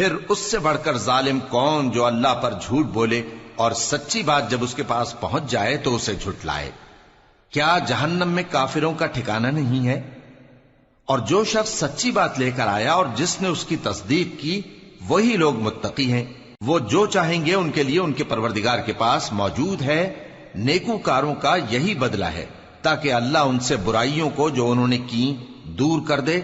پھر اس سے بڑھ کر ظالم کون جو اللہ پر جھوٹ بولے اور سچی بات جب اس کے پاس پہنچ جائے تو اسے جھٹلائے۔ کیا جہنم میں کافروں کا ٹھکانہ نہیں ہے؟ اور جو شخص سچی بات لے کر آیا اور جس نے اس کی تصدیق کی وہی لوگ متقی ہیں۔ وہ جو چاہیں گے ان کے لیے ان کے پروردگار کے پاس موجود ہے۔ نیکوکاروں کا یہی بدلہ ہے تاکہ اللہ ان سے برائیوں کو جو انہوں نے کی دور کر دے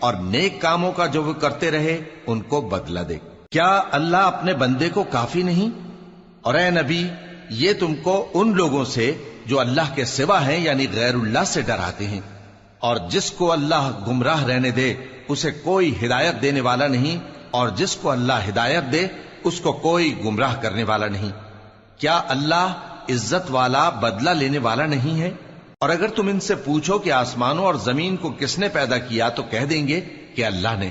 اور نیک کاموں کا جو وہ کرتے رہے ان کو بدلہ دے۔ کیا اللہ اپنے بندے کو کافی نہیں؟ اور اے نبی، یہ تم کو ان لوگوں سے جو اللہ کے سوا ہیں یعنی غیر اللہ سے ڈراتے ہیں، اور جس کو اللہ گمراہ رہنے دے اسے کوئی ہدایت دینے والا نہیں، اور جس کو اللہ ہدایت دے اس کو کوئی گمراہ کرنے والا نہیں۔ کیا اللہ عزت والا بدلہ لینے والا نہیں ہے؟ اور اگر تم ان سے پوچھو کہ آسمانوں اور زمین کو کس نے پیدا کیا تو کہہ دیں گے کہ اللہ نے۔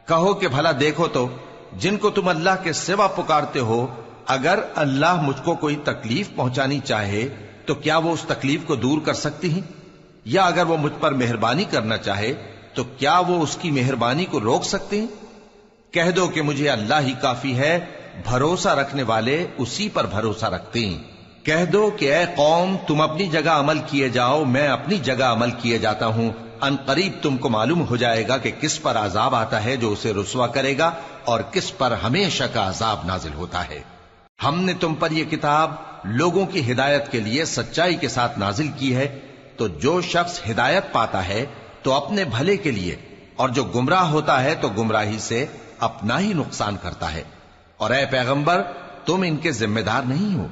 کہو کہ بھلا دیکھو تو جن کو تم اللہ کے سوا پکارتے ہو، اگر اللہ مجھ کو کوئی تکلیف پہنچانی چاہے تو کیا وہ اس تکلیف کو دور کر سکتی ہیں؟ یا اگر وہ مجھ پر مہربانی کرنا چاہے تو کیا وہ اس کی مہربانی کو روک سکتے ہیں؟ کہہ دو کہ مجھے اللہ ہی کافی ہے، بھروسہ رکھنے والے اسی پر بھروسہ رکھتے ہیں۔ کہہ دو کہ اے قوم تم اپنی جگہ عمل کیے جاؤ، میں اپنی جگہ عمل کیے جاتا ہوں، ان قریب تم کو معلوم ہو جائے گا کہ کس پر عذاب آتا ہے جو اسے رسوا کرے گا اور کس پر ہمیشہ کا عذاب نازل ہوتا ہے۔ ہم نے تم پر یہ کتاب لوگوں کی ہدایت کے لیے سچائی کے ساتھ نازل کی ہے، تو جو شخص ہدایت پاتا ہے تو اپنے بھلے کے لیے، اور جو گمراہ ہوتا ہے تو گمراہی سے اپنا ہی نقصان کرتا ہے۔ اور اے پیغمبر تم ان کے ذمہ دار نہیں ہو۔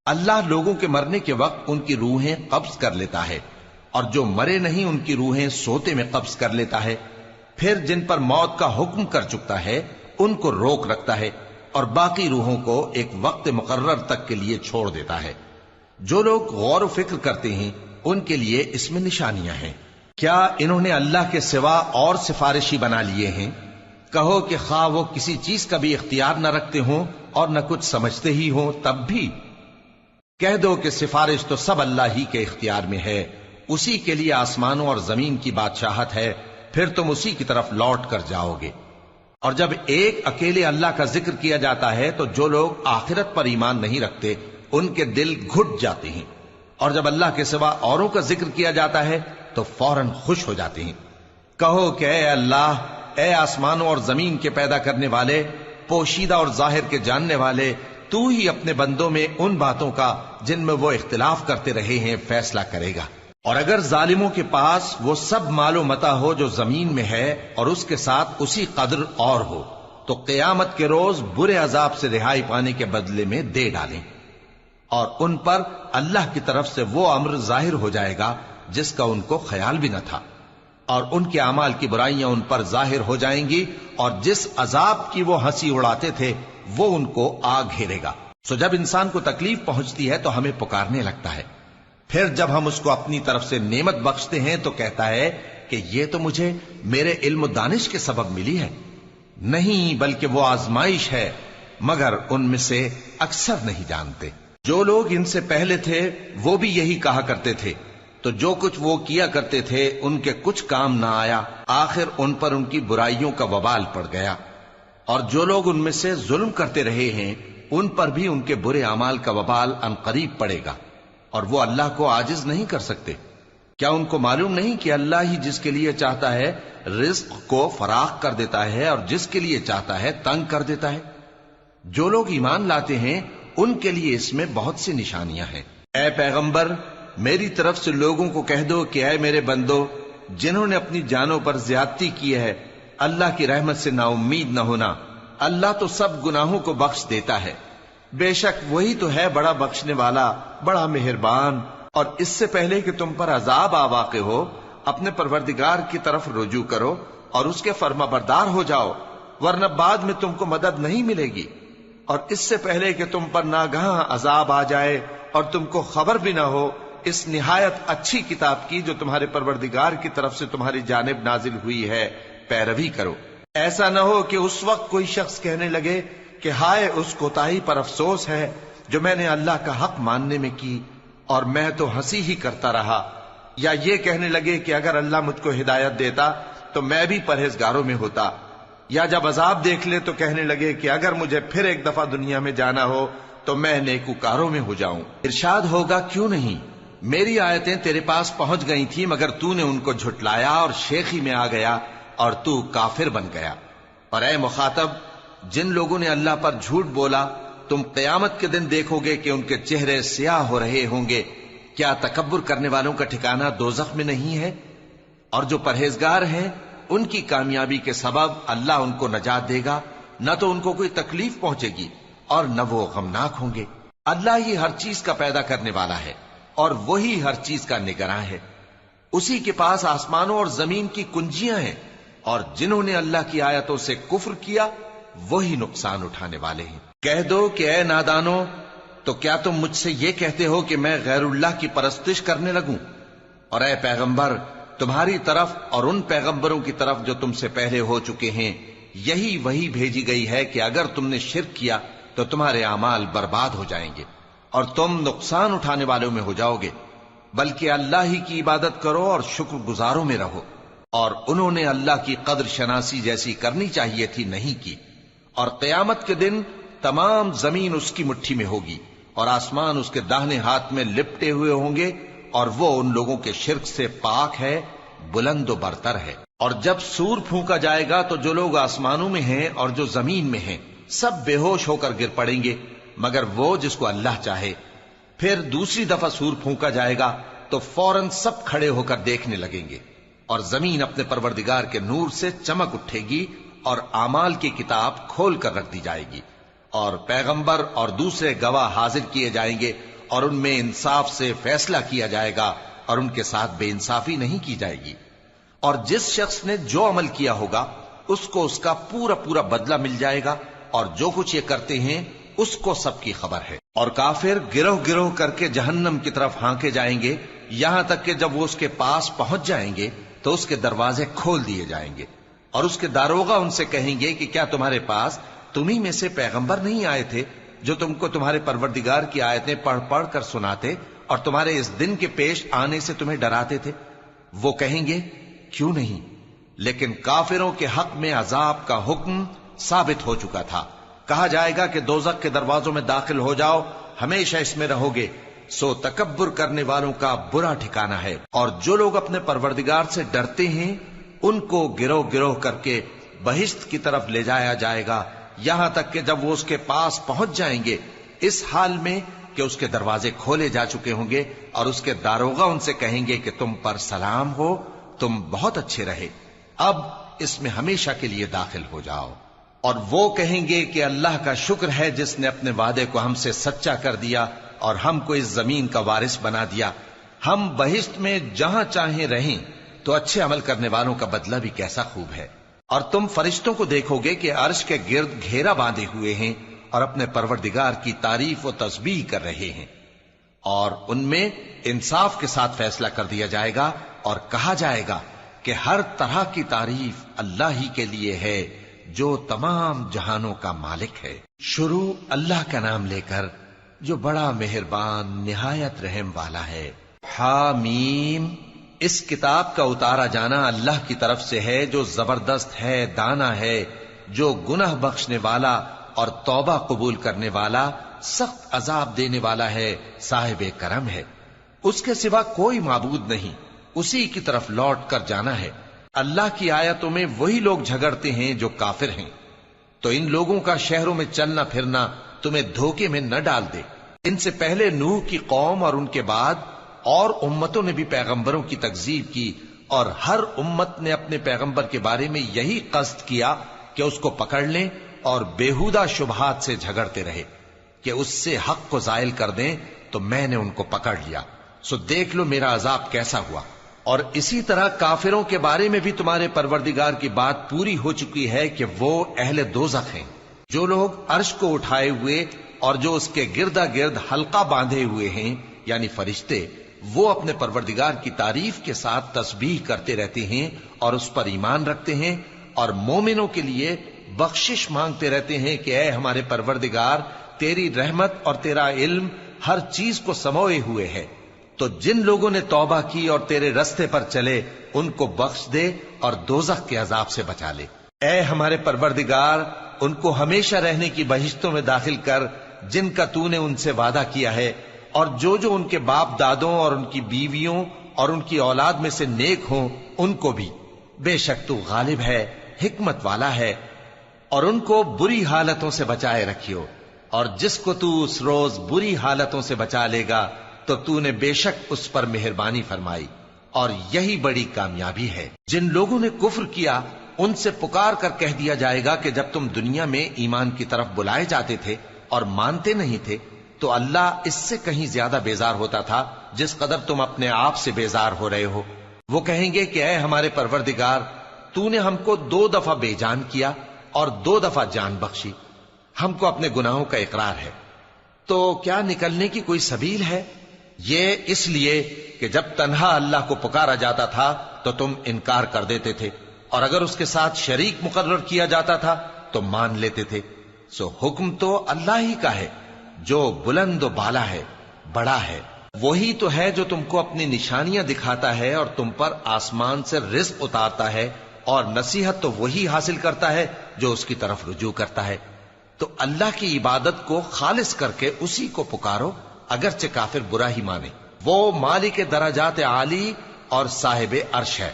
اللہ لوگوں کے مرنے کے وقت ان کی روحیں قبض کر لیتا ہے، اور جو مرے نہیں ان کی روحیں سوتے میں قبض کر لیتا ہے، پھر جن پر موت کا حکم کر چکتا ہے ان کو روک رکھتا ہے، اور باقی روحوں کو ایک وقت مقرر تک کے لیے چھوڑ دیتا ہے۔ جو لوگ غور و فکر کرتے ہیں ان کے لیے اس میں نشانیاں ہیں۔ کیا انہوں نے اللہ کے سوا اور سفارشی بنا لیے ہیں؟ کہو کہ خواہ وہ کسی چیز کا بھی اختیار نہ رکھتے ہوں اور نہ کچھ سمجھتے ہی ہوں تب بھی کہہ دو کہ سفارش تو سب اللہ ہی کے اختیار میں ہے، اسی کے لیے آسمانوں اور زمین کی بادشاہت ہے، پھر تم اسی کی طرف لوٹ کر جاؤ گے۔ اور جب ایک اکیلے اللہ کا ذکر کیا جاتا ہے تو جو لوگ آخرت پر ایمان نہیں رکھتے ان کے دل گھٹ جاتے ہیں، اور جب اللہ کے سوا اوروں کا ذکر کیا جاتا ہے تو فوراً خوش ہو جاتے ہیں۔ کہو کہ اے اللہ، اے آسمانوں اور زمین کے پیدا کرنے والے، پوشیدہ اور ظاہر کے جاننے والے، تو ہی اپنے بندوں میں ان باتوں کا جن میں وہ اختلاف کرتے رہے ہیں فیصلہ کرے گا۔ اور اگر ظالموں کے پاس وہ سب مال و متاع ہو جو زمین میں ہے اور اس کے ساتھ اسی قدر اور ہو تو قیامت کے روز برے عذاب سے رہائی پانے کے بدلے میں دے ڈالیں، اور ان پر اللہ کی طرف سے وہ امر ظاہر ہو جائے گا جس کا ان کو خیال بھی نہ تھا، اور ان کے اعمال کی برائیاں ان پر ظاہر ہو جائیں گی، اور جس عذاب کی وہ ہنسی اڑاتے تھے وہ ان کو آ گھیرے گا۔ سو جب انسان کو تکلیف پہنچتی ہے تو ہمیں پکارنے لگتا ہے، پھر جب ہم اس کو اپنی طرف سے نعمت بخشتے ہیں تو کہتا ہے کہ یہ تو مجھے میرے علم و دانش کے سبب ملی ہے۔ نہیں، بلکہ وہ آزمائش ہے، مگر ان میں سے اکثر نہیں جانتے۔ جو لوگ ان سے پہلے تھے وہ بھی یہی کہا کرتے تھے، تو جو کچھ وہ کیا کرتے تھے ان کے کچھ کام نہ آیا، آخر ان پر ان کی برائیوں کا وبال پڑ گیا۔ اور جو لوگ ان میں سے ظلم کرتے رہے ہیں ان پر بھی ان کے برے اعمال کا وبال عنقریب پڑے گا، اور وہ اللہ کو عاجز نہیں کر سکتے۔ کیا ان کو معلوم نہیں کہ اللہ ہی جس کے لیے چاہتا ہے رزق کو فراخ کر دیتا ہے اور جس کے لیے چاہتا ہے تنگ کر دیتا ہے؟ جو لوگ ایمان لاتے ہیں ان کے لیے اس میں بہت سی نشانیاں ہیں۔ اے پیغمبر، میری طرف سے لوگوں کو کہہ دو کہ اے میرے بندو، جنہوں نے اپنی جانوں پر زیادتی کی ہے، اللہ کی رحمت سے نا امید نہ ہونا۔ اللہ تو سب گناہوں کو بخش دیتا ہے، بے شک وہی تو ہے بڑا بخشنے والا، بڑا مہربان۔ اور اس سے پہلے کہ تم پر عذاب آ واقع ہو، اپنے پروردگار کی طرف رجوع کرو اور اس کے فرما بردار ہو جاؤ، ورنہ بعد میں تم کو مدد نہیں ملے گی۔ اور اس سے پہلے کہ تم پر ناگہاں عذاب آ جائے اور تم کو خبر بھی نہ ہو، اس نہایت اچھی کتاب کی جو تمہارے پروردگار کی طرف سے تمہاری جانب نازل ہوئی ہے پیروی کرو۔ ایسا نہ ہو کہ اس وقت کوئی شخص کہنے لگے کہ ہائے اس کوتاہی پر افسوس ہے جو میں نے اللہ کا حق ماننے میں کی، اور میں تو ہنسی ہی کرتا رہا، یا یہ کہنے لگے کہ اگر اللہ مجھ کو ہدایت دیتا تو میں بھی پرہیزگاروں میں ہوتا۔ یا جب عذاب دیکھ لے تو کہنے لگے کہ اگر مجھے پھر ایک دفعہ دنیا میں جانا ہو تو میں نیکوکاروں میں ہو جاؤں۔ ارشاد ہوگا کیوں نہیں، میری آیتیں تیرے پاس پہنچ گئی تھی مگر تو نے ان کو جھٹلایا اور شیخی میں آ گیا اور تو کافر بن گیا۔ اور اے مخاطب، جن لوگوں نے اللہ پر جھوٹ بولا تم قیامت کے دن دیکھو گے کہ ان کے چہرے سیاہ ہو رہے ہوں گے۔ کیا تکبر کرنے والوں کا ٹھکانہ دوزخ میں نہیں ہے؟ اور جو پرہیزگار ہیں ان کی کامیابی کے سبب اللہ ان کو نجات دے گا، نہ تو ان کو کوئی تکلیف پہنچے گی اور نہ وہ غمناک ہوں گے۔ اللہ ہی ہر چیز کا پیدا کرنے والا ہے اور وہی ہر چیز کا نگراں ہے۔ اسی کے پاس آسمانوں اور زمین کی کنجیاں ہیں، اور جنہوں نے اللہ کی آیتوں سے کفر کیا وہی نقصان اٹھانے والے ہیں۔ کہہ دو کہ اے نادانو، تو کیا تم مجھ سے یہ کہتے ہو کہ میں غیر اللہ کی پرستش کرنے لگوں؟ اور اے پیغمبر، تمہاری طرف اور ان پیغمبروں کی طرف جو تم سے پہلے ہو چکے ہیں یہی وہی بھیجی گئی ہے کہ اگر تم نے شرک کیا تو تمہارے اعمال برباد ہو جائیں گے اور تم نقصان اٹھانے والوں میں ہو جاؤ گے، بلکہ اللہ ہی کی عبادت کرو اور شکر گزاروں میں رہو۔ اور انہوں نے اللہ کی قدر شناسی جیسی کرنی چاہیے تھی نہیں کی، اور قیامت کے دن تمام زمین اس کی مٹھی میں ہوگی اور آسمان اس کے داہنے ہاتھ میں لپٹے ہوئے ہوں گے، اور وہ ان لوگوں کے شرک سے پاک ہے، بلند و برتر ہے۔ اور جب سور پھونکا جائے گا تو جو لوگ آسمانوں میں ہیں اور جو زمین میں ہیں سب بے ہوش ہو کر گر پڑیں گے مگر وہ جس کو اللہ چاہے۔ پھر دوسری دفعہ سور پھونکا جائے گا تو فوراً سب کھڑے ہو کر دیکھنے لگیں گے، اور زمین اپنے پروردگار کے نور سے چمک اٹھے گی اور اعمال کی کتاب کھول کر رکھ دی جائے گی، اور پیغمبر اور دوسرے گواہ حاضر کیے جائیں گے، اور ان میں انصاف سے فیصلہ کیا جائے گا اور ان کے ساتھ بے انصافی نہیں کی جائے گی۔ اور جس شخص نے جو عمل کیا ہوگا اس کو اس کا پورا پورا بدلہ مل جائے گا، اور جو کچھ یہ کرتے ہیں اس کو سب کی خبر ہے۔ اور کافر گروہ گروہ کر کے جہنم کی طرف ہانکے جائیں گے، یہاں تک کہ جب وہ اس کے پاس پہنچ جائیں گے تو اس کے دروازے کھول دیے جائیں گے، اور اس کے داروغہ ان سے کہیں گے کہ کیا تمہارے پاس تمہیں میں سے پیغمبر نہیں آئے تھے جو تم کو تمہارے پروردگار کی آیتیں پڑھ پڑھ کر سناتے اور تمہارے اس دن کے پیش آنے سے تمہیں ڈراتے تھے؟ وہ کہیں گے کیوں نہیں، لیکن کافروں کے حق میں عذاب کا حکم ثابت ہو چکا تھا۔ کہا جائے گا کہ دوزخ کے دروازوں میں داخل ہو جاؤ، ہمیشہ اس میں رہو گے، سو تکبر کرنے والوں کا برا ٹھکانہ ہے۔ اور جو لوگ اپنے پروردگار سے ڈرتے ہیں ان کو گروہ گروہ کر کے بہشت کی طرف لے جایا جائے گا، یہاں تک کہ جب وہ اس کے پاس پہنچ جائیں گے اس حال میں کہ اس کے دروازے کھولے جا چکے ہوں گے، اور اس کے داروغہ ان سے کہیں گے کہ تم پر سلام ہو، تم بہت اچھے رہے، اب اس میں ہمیشہ کے لیے داخل ہو جاؤ۔ اور وہ کہیں گے کہ اللہ کا شکر ہے جس نے اپنے وعدے کو ہم سے سچا کر دیا اور ہم کو اس زمین کا وارث بنا دیا، ہم بہشت میں جہاں چاہیں رہیں، تو اچھے عمل کرنے والوں کا بدلہ بھی کیسا خوب ہے۔ اور تم فرشتوں کو دیکھو گے کہ عرش کے گرد گھیرا باندھے ہوئے ہیں اور اپنے پروردگار کی تعریف و تسبیح کر رہے ہیں، اور ان میں انصاف کے ساتھ فیصلہ کر دیا جائے گا، اور کہا جائے گا کہ ہر طرح کی تعریف اللہ ہی کے لیے ہے جو تمام جہانوں کا مالک ہے۔ شروع اللہ کا نام لے کر جو بڑا مہربان نہایت رحم والا ہے۔ حامیم، اس کتاب کا اتارا جانا اللہ کی طرف سے ہے جو زبردست ہے، دانا ہے، جو گناہ بخشنے والا اور توبہ قبول کرنے والا، سخت عذاب دینے والا ہے، صاحب کرم ہے۔ اس کے سوا کوئی معبود نہیں، اسی کی طرف لوٹ کر جانا ہے۔ اللہ کی آیتوں میں وہی لوگ جھگڑتے ہیں جو کافر ہیں، تو ان لوگوں کا شہروں میں چلنا پھرنا تمہیں دھوکے میں نہ ڈال دے۔ ان سے پہلے نوح کی قوم اور ان کے بعد اور امتوں نے بھی پیغمبروں کی تکذیب کی، اور ہر امت نے اپنے پیغمبر کے بارے میں یہی قصد کیا کہ اس کو پکڑ لیں اور بیہودہ شبہات سے جھگڑتے رہے کہ اس سے حق کو زائل کر دیں، تو میں نے ان کو پکڑ لیا، سو دیکھ لو میرا عذاب کیسا ہوا۔ اور اسی طرح کافروں کے بارے میں بھی تمہارے پروردگار کی بات پوری ہو چکی ہے کہ وہ اہل دوزخ ہیں۔ جو لوگ عرش کو اٹھائے ہوئے اور جو اس کے گردا گرد حلقہ باندھے ہوئے ہیں یعنی فرشتے، وہ اپنے پروردگار کی تعریف کے ساتھ تسبیح کرتے رہتے ہیں اور اس پر ایمان رکھتے ہیں، اور مومنوں کے لیے بخشش مانگتے رہتے ہیں کہ اے ہمارے پروردگار، تیری رحمت اور تیرا علم ہر چیز کو سموئے ہوئے ہے، تو جن لوگوں نے توبہ کی اور تیرے رستے پر چلے ان کو بخش دے اور دوزخ کے عذاب سے بچا لے۔ اے ہمارے پروردگار، ان کو ہمیشہ رہنے کی بہشتوں میں داخل کر جن کا تو نے ان سے وعدہ کیا ہے، اور جو جو ان کے باپ دادوں اور ان کی بیویوں اور ان کی اولاد میں سے نیک ہوں ان کو بھی۔ بے شک تو غالب ہے، حکمت والا ہے۔ اور ان کو بری حالتوں سے بچائے رکھیو، اور جس کو تو اس روز بری حالتوں سے بچا لے گا تو نے بے شک اس پر مہربانی فرمائی، اور یہی بڑی کامیابی ہے۔ جن لوگوں نے کفر کیا ان سے پکار کر کہہ دیا جائے گا کہ جب تم دنیا میں ایمان کی طرف بلائے جاتے تھے اور مانتے نہیں تھے تو اللہ اس سے کہیں زیادہ بیزار ہوتا تھا جس قدر تم اپنے آپ سے بیزار ہو رہے ہو۔ وہ کہیں گے کہ اے ہمارے پروردگار، تو نے ہم کو 2 دفعہ بے جان کیا اور 2 دفعہ جان بخشی، ہم کو اپنے گناہوں کا اقرار ہے، تو کیا نکلنے کی کوئی سبیل ہے؟ یہ اس لیے کہ جب تنہا اللہ کو پکارا جاتا تھا تو تم انکار کر دیتے تھے، اور اگر اس کے ساتھ شریک مقرر کیا جاتا تھا تو مان لیتے تھے۔ سو حکم تو اللہ ہی کا ہے جو بلند و بالا ہے، بڑا ہے۔ وہی تو ہے جو تم کو اپنی نشانیاں دکھاتا ہے اور تم پر آسمان سے رزق اتارتا ہے، اور نصیحت تو وہی حاصل کرتا ہے جو اس کی طرف رجوع کرتا ہے۔ تو اللہ کی عبادت کو خالص کر کے اسی کو پکارو، اگرچہ کافر برا ہی مانے۔ وہ مالک درجات عالی اور صاحب عرش ہے،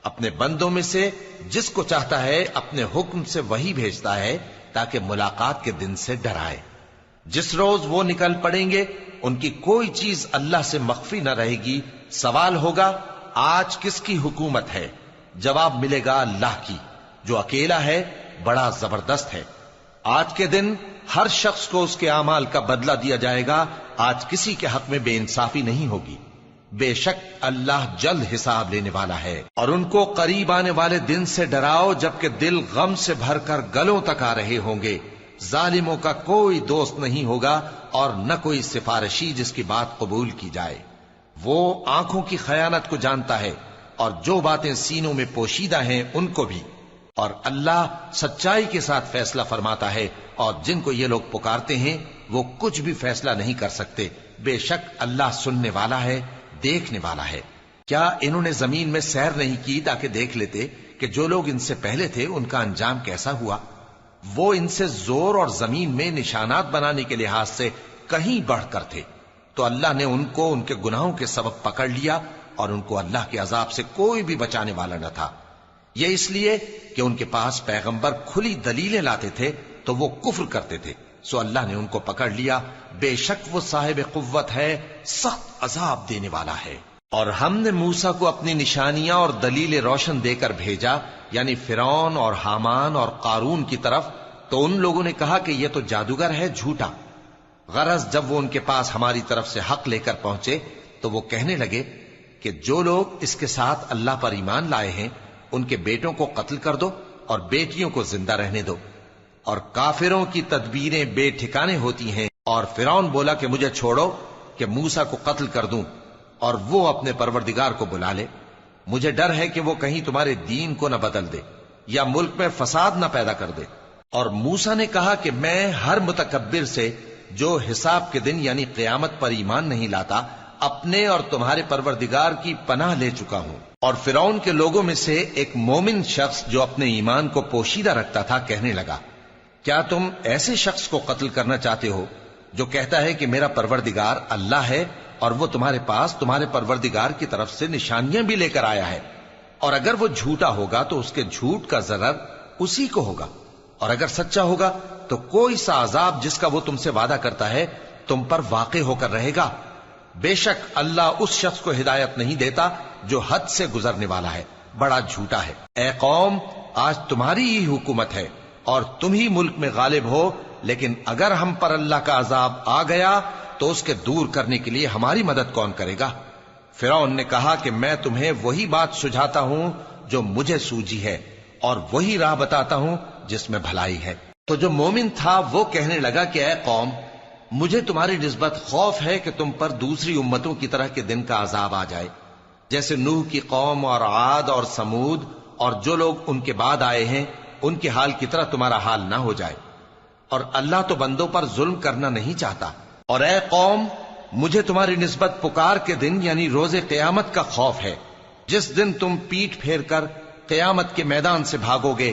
اپنے بندوں میں سے جس کو چاہتا ہے اپنے حکم سے وہی بھیجتا ہے تاکہ ملاقات کے دن سے ڈرائے۔ جس روز وہ نکل پڑیں گے ان کی کوئی چیز اللہ سے مخفی نہ رہے گی۔ سوال ہوگا آج کس کی حکومت ہے؟ جواب ملے گا اللہ کی، جو اکیلا ہے، بڑا زبردست ہے۔ آج کے دن ہر شخص کو اس کے اعمال کا بدلہ دیا جائے گا۔ آج کسی کے حق میں بے انصافی نہیں ہوگی۔ بے شک اللہ جلد حساب لینے والا ہے۔ اور ان کو قریب آنے والے دن سے ڈراؤ جبکہ دل غم سے بھر کر گلوں تک آ رہے ہوں گے۔ ظالموں کا کوئی دوست نہیں ہوگا اور نہ کوئی سفارشی جس کی بات قبول کی جائے۔ وہ آنکھوں کی خیانت کو جانتا ہے اور جو باتیں سینوں میں پوشیدہ ہیں ان کو بھی۔ اور اللہ سچائی کے ساتھ فیصلہ فرماتا ہے، اور جن کو یہ لوگ پکارتے ہیں وہ کچھ بھی فیصلہ نہیں کر سکتے۔ بے شک اللہ سننے والا ہے، دیکھنے والا ہے۔ کیا انہوں نے زمین میں سیر نہیں کی تاکہ دیکھ لیتے کہ جو لوگ ان سے پہلے تھے ان کا انجام کیسا ہوا؟ وہ ان سے زور اور زمین میں نشانات بنانے کے لحاظ سے کہیں بڑھ کر تھے، تو اللہ نے ان کو ان کے گناہوں کے سبب پکڑ لیا، اور ان کو اللہ کے عذاب سے کوئی بھی بچانے والا نہ تھا۔ یہ اس لیے کہ ان کے پاس پیغمبر کھلی دلیلیں لاتے تھے تو وہ کفر کرتے تھے، سو اللہ نے ان کو پکڑ لیا۔ بے شک وہ صاحب قوت ہے، سخت عذاب دینے والا ہے۔ اور ہم نے موسیٰ کو اپنی نشانیاں اور دلیل روشن دے کر بھیجا، یعنی فرعون اور حامان اور قارون کی طرف، تو ان لوگوں نے کہا کہ یہ تو جادوگر ہے، جھوٹا۔ غرض جب وہ ان کے پاس ہماری طرف سے حق لے کر پہنچے تو وہ کہنے لگے کہ جو لوگ اس کے ساتھ اللہ پر ایمان لائے ہیں ان کے بیٹوں کو قتل کر دو اور بیٹیوں کو زندہ رہنے دو۔ اور کافروں کی تدبیریں بے ٹھکانے ہوتی ہیں۔ اور فرعون بولا کہ مجھے چھوڑو کہ موسیٰ کو قتل کر دوں اور وہ اپنے پروردگار کو بلا لے۔ مجھے ڈر ہے کہ وہ کہیں تمہارے دین کو نہ بدل دے یا ملک میں فساد نہ پیدا کر دے۔ اور موسیٰ نے کہا کہ میں ہر متکبر سے جو حساب کے دن یعنی قیامت پر ایمان نہیں لاتا اپنے اور تمہارے پروردگار کی پناہ لے چکا ہوں۔ اور فرعون کے لوگوں میں سے ایک مومن شخص جو اپنے ایمان کو پوشیدہ رکھتا تھا کہنے لگا، کیا تم ایسے شخص کو قتل کرنا چاہتے ہو جو کہتا ہے کہ میرا پروردگار اللہ ہے اور وہ تمہارے پاس تمہارے پروردگار کی طرف سے نشانیاں بھی لے کر آیا ہے؟ اور اگر وہ جھوٹا ہوگا تو اس کے جھوٹ کا ضرر اسی کو ہوگا، اور اگر سچا ہوگا تو کوئی سا عذاب جس کا وہ تم سے وعدہ کرتا ہے تم پر واقع ہو کر رہے گا۔ بے شک اللہ اس شخص کو ہدایت نہیں دیتا جو حد سے گزرنے والا ہے، بڑا جھوٹا ہے۔ اے قوم، آج تمہاری ہی حکومت ہے اور تم ہی ملک میں غالب ہو، لیکن اگر ہم پر اللہ کا عذاب آ گیا تو اس کے دور کرنے کے لیے ہماری مدد کون کرے گا؟ فرعون نے کہا کہ میں تمہیں وہی بات سجھاتا ہوں جو مجھے سوجی ہے، اور وہی راہ بتاتا ہوں جس میں بھلائی ہے۔ تو جو مومن تھا وہ کہنے لگا کہ اے قوم، مجھے تمہاری نسبت خوف ہے کہ تم پر دوسری امتوں کی طرح کے دن کا عذاب آ جائے، جیسے نوح کی قوم اور عاد اور سمود اور جو لوگ ان کے بعد آئے ہیں ان کے حال کی طرح تمہارا حال نہ ہو جائے۔ اور اللہ تو بندوں پر ظلم کرنا نہیں چاہتا۔ اور اے قوم، مجھے تمہاری نسبت پکار کے دن یعنی روز قیامت کا خوف ہے، جس دن تم پیٹ پھیر کر قیامت کے میدان سے بھاگو گے۔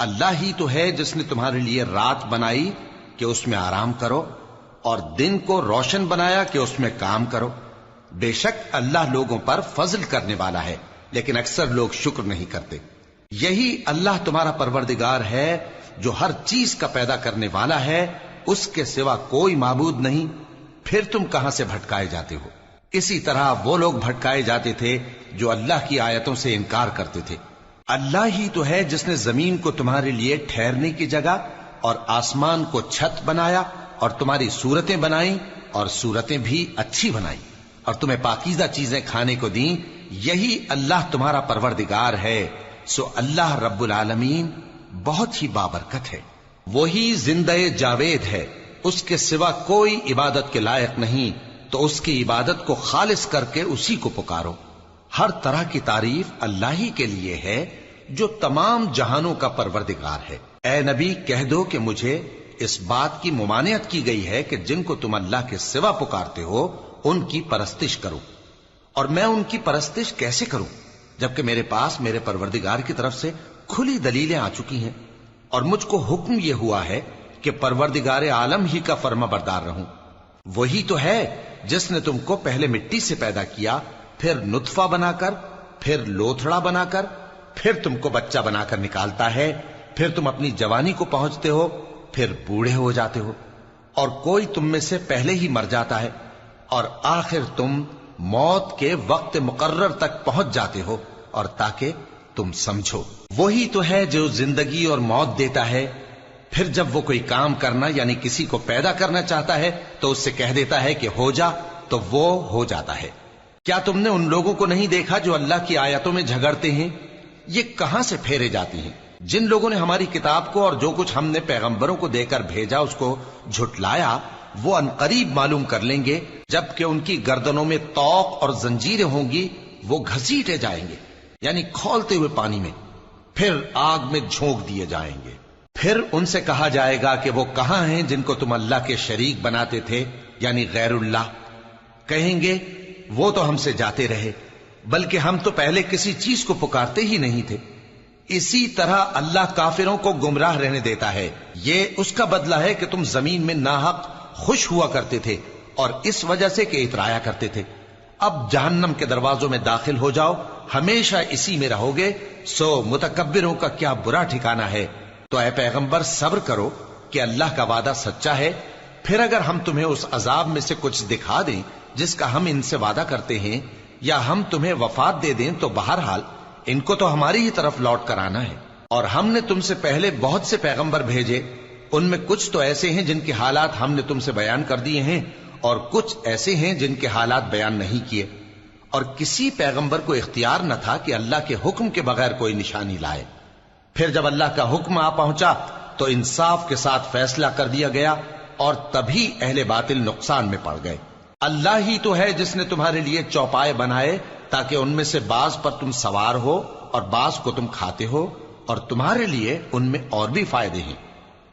اللہ ہی تو ہے جس نے تمہارے لیے رات بنائی کہ اس میں آرام کرو اور دن کو روشن بنایا کہ اس میں کام کرو. بے شک اللہ لوگوں پر فضل کرنے والا ہے لیکن اکثر لوگ شکر نہیں کرتے. یہی اللہ تمہارا پروردگار ہے جو ہر چیز کا پیدا کرنے والا ہے، اس کے سوا کوئی معبود نہیں. پھر تم کہاں سے بھٹکائے جاتے ہو؟ اسی طرح وہ لوگ بھٹکائے جاتے تھے جو اللہ کی آیتوں سے انکار کرتے تھے. اللہ ہی تو ہے جس نے زمین کو تمہارے لیے ٹھہرنے کی جگہ اور آسمان کو چھت بنایا اور تمہاری صورتیں بنائیں اور صورتیں بھی اچھی بنائیں اور تمہیں پاکیزہ چیزیں کھانے کو دیں. یہی اللہ تمہارا پروردگار ہے. سو اللہ رب العالمین بہت ہی بابرکت ہے. وہی زندہ جاوید ہے، اس کے سوا کوئی عبادت کے لائق نہیں، تو اس کی عبادت کو خالص کر کے اسی کو پکارو. ہر طرح کی تعریف اللہ ہی کے لیے ہے جو تمام جہانوں کا پروردگار ہے. اے نبی کہہ دو کہ مجھے اس بات کی ممانعت کی گئی ہے کہ جن کو تم اللہ کے سوا پکارتے ہو ان کی پرستش کرو، اور میں ان کی پرستش کیسے کروں جبکہ میرے پاس میرے پروردگار کی طرف سے کھلی دلیلیں آ چکی ہیں اور مجھ کو حکم یہ ہوا ہے کہ پروردگار عالم ہی کا فرما بردار رہوں. وہی تو ہے جس نے تم کو پہلے مٹی سے پیدا کیا، پھر نطفہ بنا کر، پھر لوتھڑا بنا کر، پھر تم کو بچہ بنا کر نکالتا ہے، پھر تم اپنی جوانی کو پہنچتے ہو، پھر بوڑھے ہو جاتے ہو، اور کوئی تم میں سے پہلے ہی مر جاتا ہے، اور آخر تم موت کے وقت مقرر تک پہنچ جاتے ہو. اور تاکہ تم سمجھو وہی تو ہے جو زندگی اور موت دیتا ہے. پھر جب وہ کوئی کام کرنا یعنی کسی کو پیدا کرنا چاہتا ہے تو اس سے کہہ دیتا ہے کہ ہو جا، تو وہ ہو جاتا ہے. کیا تم نے ان لوگوں کو نہیں دیکھا جو اللہ کی آیتوں میں جھگڑتے ہیں؟ یہ کہاں سے پھیرے جاتی ہیں؟ جن لوگوں نے ہماری کتاب کو اور جو کچھ ہم نے پیغمبروں کو دے کر بھیجا اس کو جھٹلایا، وہ انقریب معلوم کر لیں گے جبکہ ان کی گردنوں میں طوق اور زنجیریں ہوں گی، وہ گھسیٹے جائیں گے یعنی کھولتے ہوئے پانی میں، پھر آگ میں جھونک دیے جائیں گے. پھر ان سے کہا جائے گا کہ وہ کہاں ہیں جن کو تم اللہ کے شریک بناتے تھے یعنی غیر اللہ؟ کہیں گے وہ تو ہم سے جاتے رہے، بلکہ ہم تو پہلے کسی چیز کو پکارتے ہی نہیں تھے. اسی طرح اللہ کافروں کو گمراہ رہنے دیتا ہے. یہ اس کا بدلہ ہے کہ تم زمین میں ناحق خوش ہوا کرتے تھے اور اس وجہ سے کہ اترایا کرتے تھے. اب جہنم کے دروازوں میں داخل ہو جاؤ، ہمیشہ اسی میں رہو گے. سو متکبروں کا کیا برا ٹھکانہ ہے. تو اے پیغمبر صبر کرو کہ اللہ کا وعدہ سچا ہے. پھر اگر ہم تمہیں اس عذاب میں سے کچھ دکھا دیں جس کا ہم ان سے وعدہ کرتے ہیں، یا ہم تمہیں وفات دے دیں، تو بہرحال ان کو تو ہماری ہی طرف لوٹ کر آنا ہے. اور ہم نے تم سے پہلے بہت سے پیغمبر بھیجے، ان میں کچھ تو ایسے ہیں جن کے حالات ہم نے تم سے بیان کر دیے ہیں، اور کچھ ایسے ہیں جن کے حالات بیان نہیں کیے. اور کسی پیغمبر کو اختیار نہ تھا کہ اللہ کے حکم کے بغیر کوئی نشانی لائے. پھر جب اللہ کا حکم آ پہنچا تو انصاف کے ساتھ فیصلہ کر دیا گیا، اور تبھی اہل باطل نقصان میں پڑ گئے. اللہ ہی تو ہے جس نے تمہارے لیے چوپائے بنائے تاکہ ان میں سے بعض پر تم سوار ہو اور بعض کو تم کھاتے ہو، اور تمہارے لیے ان میں اور بھی فائدے ہیں.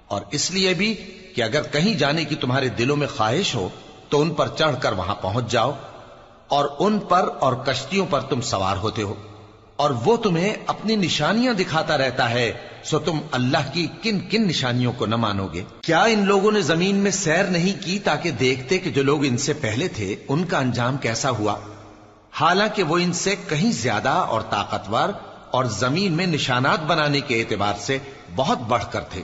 اور اس لیے بھی کہ اگر کہیں جانے کی تمہارے دلوں میں خواہش ہو تو ان پر چڑھ کر وہاں پہنچ جاؤ، اور ان پر اور کشتیوں پر تم سوار ہوتے ہو، اور وہ تمہیں اپنی نشانیاں دکھاتا رہتا ہے. سو تم اللہ کی کن کن نشانیوں کو نہ مانو گے؟ کیا ان لوگوں نے زمین میں سیر نہیں کی تاکہ دیکھتے کہ جو لوگ ان سے پہلے تھے ان کا انجام کیسا ہوا؟ حالانکہ وہ ان سے کہیں زیادہ اور طاقتور اور زمین میں نشانات بنانے کے اعتبار سے بہت بڑھ کر تھے.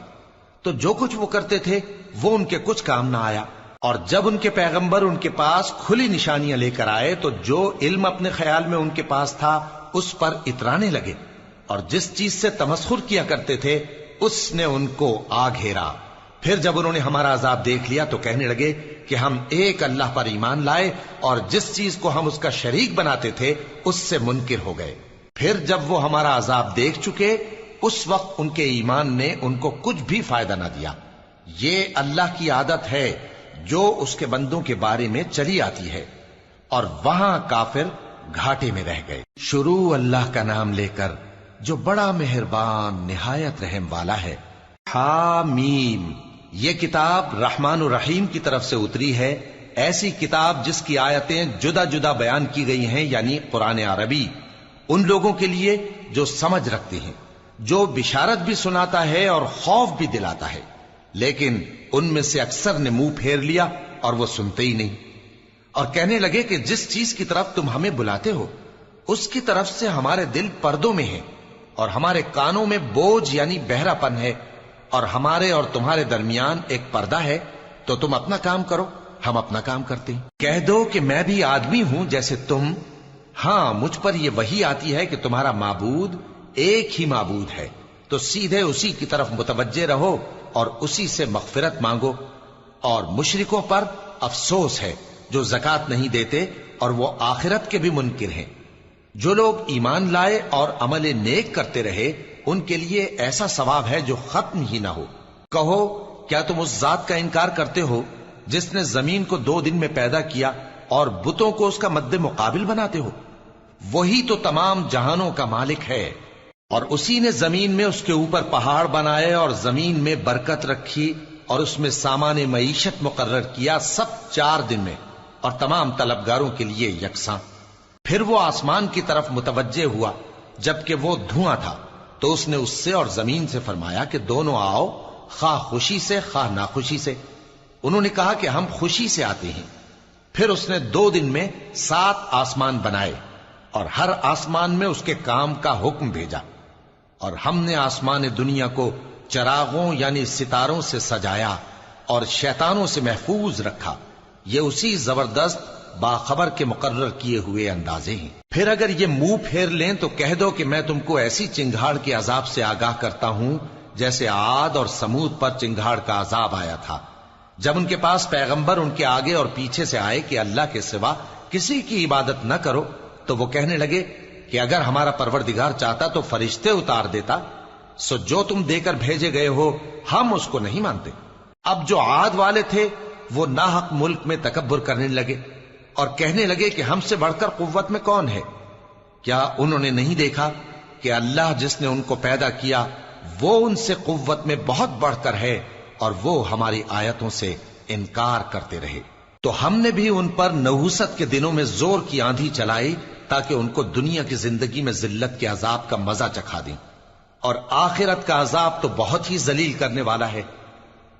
تو جو کچھ وہ کرتے تھے وہ ان کے کچھ کام نہ آیا. اور جب ان کے پیغمبر ان کے پاس کھلی نشانیاں لے کر آئے تو جو علم اپنے خیال میں ان کے پاس تھا اس پر اترانے لگے، اور جس چیز سے تمسخر کیا کرتے تھے اس نے ان کو آ گھیرا. پھر جب انہوں نے ہمارا عذاب دیکھ لیا تو کہنے لگے کہ ہم ایک اللہ پر ایمان لائے، اور جس چیز کو ہم اس کا شریک بناتے تھے اس سے منکر ہو گئے. پھر جب وہ ہمارا عذاب دیکھ چکے اس وقت ان کے ایمان نے ان کو کچھ بھی فائدہ نہ دیا. یہ اللہ کی عادت ہے جو اس کے بندوں کے بارے میں چلی آتی ہے. اور وہاں کافر گھاٹے میں رہ گئے. شروع اللہ کا نام لے کر جو بڑا مہربان نہایت رحم والا ہے. حامیم، یہ کتاب رحمان و رحیم کی طرف سے اتری ہے، ایسی کتاب جس کی آیتیں جدا جدا بیان کی گئی ہیں، یعنی قرآن عربی، ان لوگوں کے لیے جو سمجھ رکھتے ہیں، جو بشارت بھی سناتا ہے اور خوف بھی دلاتا ہے، لیکن ان میں سے اکثر نے منہ پھیر لیا اور وہ سنتے ہی نہیں، اور کہنے لگے کہ جس چیز کی طرف تم ہمیں بلاتے ہو اس کی طرف سے ہمارے دل پردوں میں ہیں، اور ہمارے کانوں میں بوجھ یعنی بہرا پن ہے، اور ہمارے اور تمہارے درمیان ایک پردہ ہے، تو تم اپنا کام کرو، ہم اپنا کام کرتے ہیں۔ کہہ دو کہ میں بھی آدمی ہوں جیسے تم، ہاں مجھ پر یہ وحی آتی ہے کہ تمہارا معبود ایک ہی معبود ہے، تو سیدھے اسی کی طرف متوجہ رہو اور اسی سے مغفرت مانگو۔ اور مشرکوں پر افسوس ہے جو زکوٰۃ نہیں دیتے اور وہ آخرت کے بھی منکر ہیں۔ جو لوگ ایمان لائے اور عمل نیک کرتے رہے ان کے لیے ایسا ثواب ہے جو ختم ہی نہ ہو۔ کہو کیا تم اس ذات کا انکار کرتے ہو جس نے زمین کو 2 دن میں پیدا کیا اور بتوں کو اس کا مد مقابل بناتے ہو؟ وہی تو تمام جہانوں کا مالک ہے، اور اسی نے زمین میں اس کے اوپر پہاڑ بنائے اور زمین میں برکت رکھی اور اس میں سامان معیشت مقرر کیا، سب 4 دن میں، اور تمام طلبگاروں کے لیے یکساں۔ پھر وہ آسمان کی طرف متوجہ ہوا جبکہ وہ دھواں تھا، تو اس نے اس سے اور زمین سے فرمایا کہ دونوں آؤ، خواہ خوشی سے خواہ ناخوشی سے۔ انہوں نے کہا کہ ہم خوشی سے آتے ہیں۔ پھر اس نے 2 دن میں 7 آسمان بنائے اور ہر آسمان میں اس کے کام کا حکم بھیجا، اور ہم نے آسمان دنیا کو چراغوں یعنی ستاروں سے سجایا اور شیطانوں سے محفوظ رکھا۔ یہ اسی زبردست باخبر کے مقرر کیے ہوئے اندازے ہیں۔ پھر اگر یہ منہ پھیر لیں تو کہہ دو کہ میں تم کو ایسی چنگھاڑ کے عذاب سے آگاہ کرتا ہوں جیسے عاد اور سمود پر چنگھاڑ کا عذاب آیا تھا، جب ان کے پاس پیغمبر ان کے آگے اور پیچھے سے آئے کہ اللہ کے سوا کسی کی عبادت نہ کرو، تو وہ کہنے لگے کہ اگر ہمارا پروردگار چاہتا تو فرشتے اتار دیتا، سو جو تم دے کر بھیجے گئے ہو ہم اس کو نہیں مانتے۔ اب جو عاد والے تھے وہ ناحق ملک میں تکبر کرنے لگے اور کہنے لگے کہ ہم سے بڑھ کر قوت میں کون ہے؟ کیا انہوں نے نہیں دیکھا کہ اللہ جس نے ان کو پیدا کیا وہ ان سے قوت میں بہت بڑھ کر ہے، اور وہ ہماری آیتوں سے انکار کرتے رہے۔ تو ہم نے بھی ان پر نحوست کے دنوں میں زور کی آندھی چلائی تاکہ ان کو دنیا کی زندگی میں ذلت کے عذاب کا مزہ چکھا دیں، اور آخرت کا عذاب تو بہت ہی ذلیل کرنے والا ہے،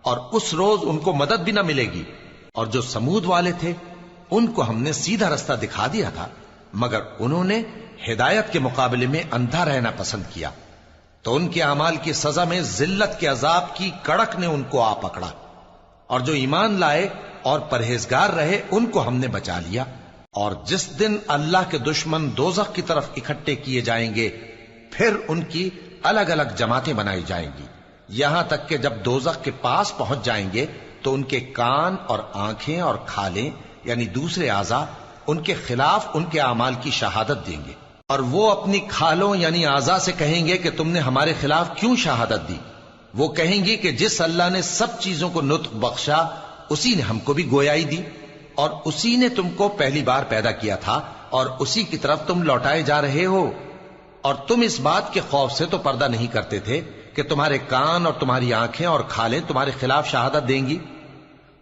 اور اس روز ان کو مدد بھی نہ ملے گی۔ اور جو سمود والے تھے ان کو ہم نے سیدھا رستہ دکھا دیا تھا، مگر انہوں نے ہدایت کے مقابلے میں اندھا رہنا پسند کیا، تو ان کے اعمال کی سزا میں ذلت کے عذاب کی کڑک نے ان کو آ پکڑا۔ اور جو ایمان لائے اور پرہیزگار رہے ان کو ہم نے بچا لیا۔ اور جس دن اللہ کے دشمن دوزخ کی طرف اکٹھے کیے جائیں گے پھر ان کی الگ الگ جماعتیں بنائی جائیں گی، یہاں تک کہ جب دوزخ کے پاس پہنچ جائیں گے تو ان کے کان اور آنکھیں اور کھالیں یعنی دوسرے اعضاء ان کے خلاف ان کے اعمال کی شہادت دیں گے، اور وہ اپنی کھالوں یعنی اعضاء سے کہیں گے کہ تم نے ہمارے خلاف کیوں شہادت دی؟ وہ کہیں گی کہ جس اللہ نے سب چیزوں کو نطق بخشا اسی نے ہم کو بھی گویائی دی، اور اسی نے تم کو پہلی بار پیدا کیا تھا اور اسی کی طرف تم لوٹائے جا رہے ہو۔ اور تم اس بات کے خوف سے تو پردہ نہیں کرتے تھے کہ تمہارے کان اور تمہاری آنکھیں اور کھالیں تمہارے خلاف شہادت دیں گی،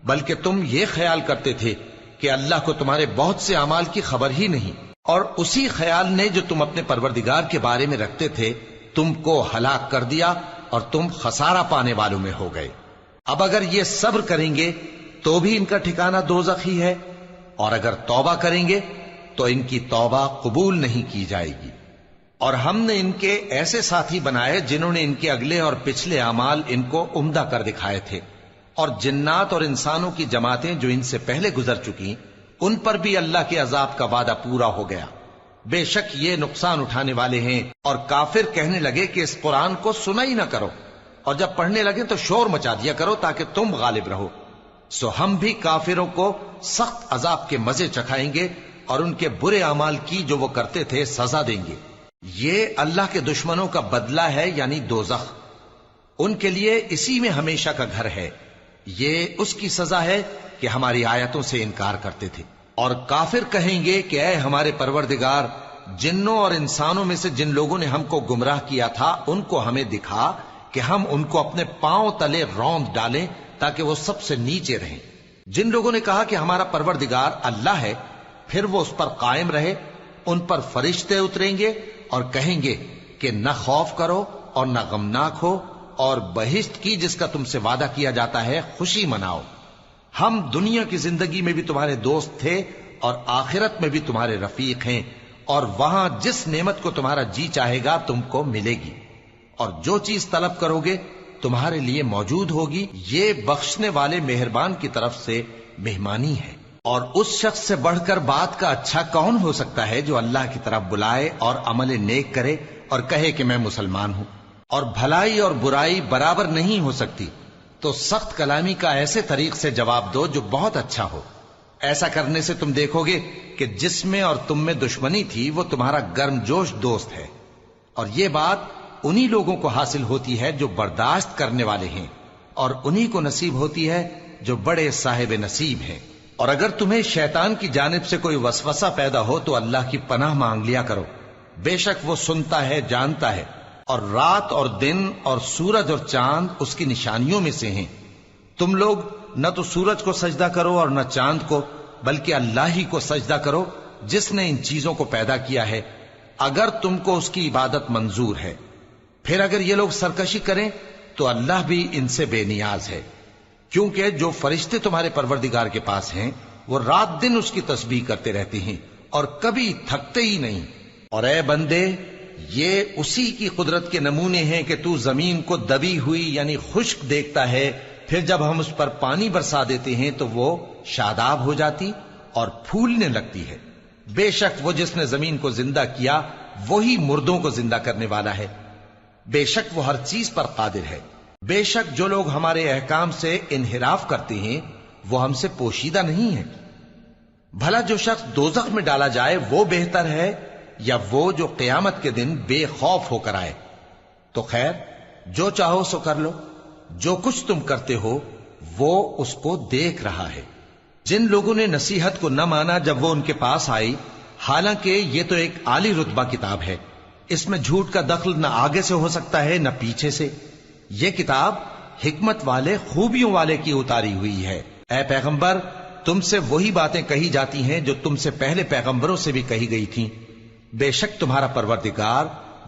بلکہ تم یہ خیال کرتے تھے کہ اللہ کو تمہارے بہت سے اعمال کی خبر ہی نہیں، اور اسی خیال نے جو تم اپنے پروردگار کے بارے میں رکھتے تھے تم کو ہلاک کر دیا اور تم خسارہ پانے والوں میں ہو گئے۔ اب اگر یہ صبر کریں گے تو بھی ان کا ٹھکانہ دوزخ ہی ہے، اور اگر توبہ کریں گے تو ان کی توبہ قبول نہیں کی جائے گی۔ اور ہم نے ان کے ایسے ساتھی بنائے جنہوں نے ان کے اگلے اور پچھلے اعمال ان کو عمدہ کر دکھائے تھے، اور جنات اور انسانوں کی جماعتیں جو ان سے پہلے گزر چکی ان پر بھی اللہ کے عذاب کا وعدہ پورا ہو گیا۔ بے شک یہ نقصان اٹھانے والے ہیں۔ اور کافر کہنے لگے کہ اس قرآن کو سنا ہی نہ کرو، اور جب پڑھنے لگے تو شور مچا دیا کرو تاکہ تم غالب رہو۔ سو ہم بھی کافروں کو سخت عذاب کے مزے چکھائیں گے اور ان کے برے اعمال کی جو وہ کرتے تھے سزا دیں گے۔ یہ اللہ کے دشمنوں کا بدلہ ہے یعنی دوزخ، ان کے لیے اسی میں ہمیشہ کا گھر ہے۔ یہ اس کی سزا ہے کہ ہماری آیتوں سے انکار کرتے تھے۔ اور کافر کہیں گے کہ اے ہمارے پروردگار، جنوں اور انسانوں میں سے جن لوگوں نے ہم کو گمراہ کیا تھا ان کو ہمیں دکھا کہ ہم ان کو اپنے پاؤں تلے روند ڈالیں تاکہ وہ سب سے نیچے رہیں۔ جن لوگوں نے کہا کہ ہمارا پروردگار اللہ ہے پھر وہ اس پر قائم رہے، ان پر فرشتے اتریں گے اور کہیں گے کہ نہ خوف کرو اور نہ غمناک ہو، اور بہشت کی جس کا تم سے وعدہ کیا جاتا ہے خوشی مناؤ۔ ہم دنیا کی زندگی میں بھی تمہارے دوست تھے اور آخرت میں بھی تمہارے رفیق ہیں، اور وہاں جس نعمت کو تمہارا جی چاہے گا تم کو ملے گی، اور جو چیز طلب کرو گے تمہارے لیے موجود ہوگی۔ یہ بخشنے والے مہربان کی طرف سے مہمانی ہے۔ اور اس شخص سے بڑھ کر بات کا اچھا کون ہو سکتا ہے جو اللہ کی طرف بلائے اور عمل نیک کرے اور کہے کہ میں مسلمان ہوں۔ اور بھلائی اور برائی برابر نہیں ہو سکتی، تو سخت کلامی کا ایسے طریق سے جواب دو جو بہت اچھا ہو۔ ایسا کرنے سے تم دیکھو گے کہ جس میں اور تم میں دشمنی تھی وہ تمہارا گرم جوش دوست ہے، اور یہ بات انہی لوگوں کو حاصل ہوتی ہے جو برداشت کرنے والے ہیں، اور انہی کو نصیب ہوتی ہے جو بڑے صاحب نصیب ہیں۔ اور اگر تمہیں شیطان کی جانب سے کوئی وسوسہ پیدا ہو تو اللہ کی پناہ مانگ لیا کرو، بے شک وہ سنتا ہے، جانتا ہے۔ اور رات اور دن اور سورج اور چاند اس کی نشانیوں میں سے ہیں۔ تم لوگ نہ تو سورج کو سجدہ کرو اور نہ چاند کو، بلکہ اللہ ہی کو سجدہ کرو جس نے ان چیزوں کو پیدا کیا ہے، اگر تم کو اس کی عبادت منظور ہے۔ پھر اگر یہ لوگ سرکشی کریں تو اللہ بھی ان سے بے نیاز ہے، کیونکہ جو فرشتے تمہارے پروردگار کے پاس ہیں وہ رات دن اس کی تسبیح کرتے رہتے ہیں اور کبھی تھکتے ہی نہیں۔ اور اے بندے، یہ اسی کی قدرت کے نمونے ہیں کہ تو زمین کو دبی ہوئی یعنی خشک دیکھتا ہے، پھر جب ہم اس پر پانی برسا دیتے ہیں تو وہ شاداب ہو جاتی اور پھولنے لگتی ہے۔ بے شک وہ جس نے زمین کو زندہ کیا وہی مردوں کو زندہ کرنے والا ہے، بے شک وہ ہر چیز پر قادر ہے۔ بے شک جو لوگ ہمارے احکام سے انحراف کرتے ہیں وہ ہم سے پوشیدہ نہیں ہیں۔ بھلا جو شخص دوزخ میں ڈالا جائے وہ بہتر ہے یا وہ جو قیامت کے دن بے خوف ہو کر آئے؟ تو خیر، جو چاہو سو کر لو، جو کچھ تم کرتے ہو وہ اس کو دیکھ رہا ہے۔ جن لوگوں نے نصیحت کو نہ مانا جب وہ ان کے پاس آئی، حالانکہ یہ تو ایک عالی رتبہ کتاب ہے، اس میں جھوٹ کا دخل نہ آگے سے ہو سکتا ہے نہ پیچھے سے۔ یہ کتاب حکمت والے، خوبیوں والے کی اتاری ہوئی ہے۔ اے پیغمبر، تم سے وہی باتیں کہی جاتی ہیں جو تم سے پہلے پیغمبروں سے بھی کہی گئی تھیں۔ بے شک تمہارا پروردگار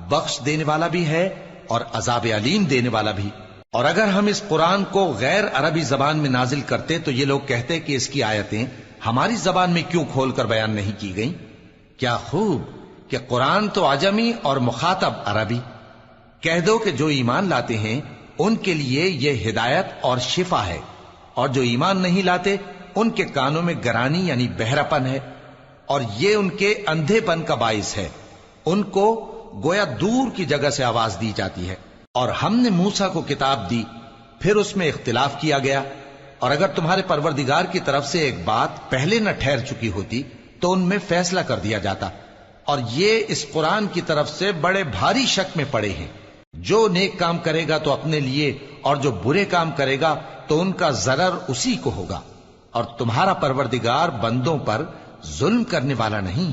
بخش دینے والا بھی ہے اور عذاب علیم دینے والا بھی۔ اور اگر ہم اس قرآن کو غیر عربی زبان میں نازل کرتے تو یہ لوگ کہتے کہ اس کی آیتیں ہماری زبان میں کیوں کھول کر بیان نہیں کی گئیں؟ کیا خوب کہ قرآن تو عجمی اور مخاطب عربی۔ کہہ دو کہ جو ایمان لاتے ہیں ان کے لیے یہ ہدایت اور شفا ہے، اور جو ایمان نہیں لاتے ان کے کانوں میں گرانی یعنی بہراپن ہے، اور یہ ان کے اندھے پن کا باعث ہے۔ ان کو گویا دور کی جگہ سے آواز دی جاتی ہے۔ اور ہم نے موسیٰ کو کتاب دی، پھر اس میں اختلاف کیا گیا، اور اگر تمہارے پروردگار کی طرف سے ایک بات پہلے نہ ٹھہر چکی ہوتی تو ان میں فیصلہ کر دیا جاتا۔ اور یہ اس قرآن کی طرف سے بڑے بھاری شک میں پڑے ہیں۔ جو نیک کام کرے گا تو اپنے لیے، اور جو برے کام کرے گا تو ان کا ضرر اسی کو ہوگا، اور تمہارا پروردگار بندوں پر ظلم کرنے والا نہیں۔